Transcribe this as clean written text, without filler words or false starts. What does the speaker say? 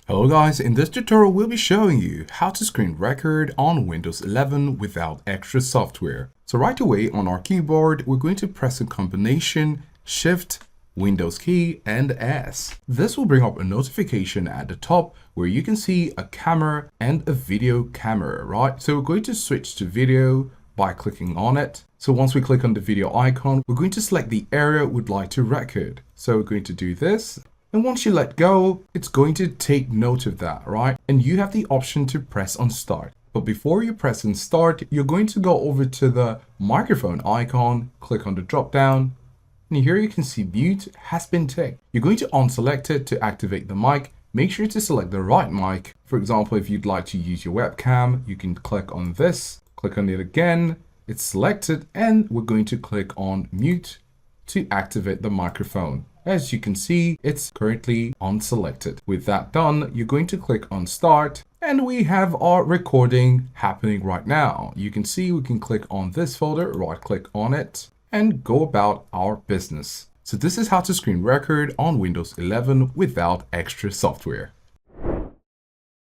Hello guys, in this tutorial we'll be showing you how to screen record on Windows 11 without extra software. So right away on our keyboard, we're going to press a combination Shift, Windows key and S. This will bring up a notification at the top where you can see a camera and a video camera, right? So we're going to switch to video by clicking on it. So once we click on the video icon, we're going to select the area we'd like to record. So we're going to do this. And once you let go, it's going to take note of that, right? And you have the option to press on start. But before you press on start, you're going to go over to the microphone icon, click on the drop down, and here you can see mute has been ticked. You're going to unselect it to activate the mic. Make sure to select the right mic. For example, if you'd like to use your webcam, you can click on this, click on it again, it's selected, and we're going to click on mute to activate the microphone. As you can see, it's currently unselected. With that done, you're going to click on start and we have our recording happening right now. You can see we can click on this folder, right click on it and go about our business. So this is how to screen record on Windows 11 without extra software.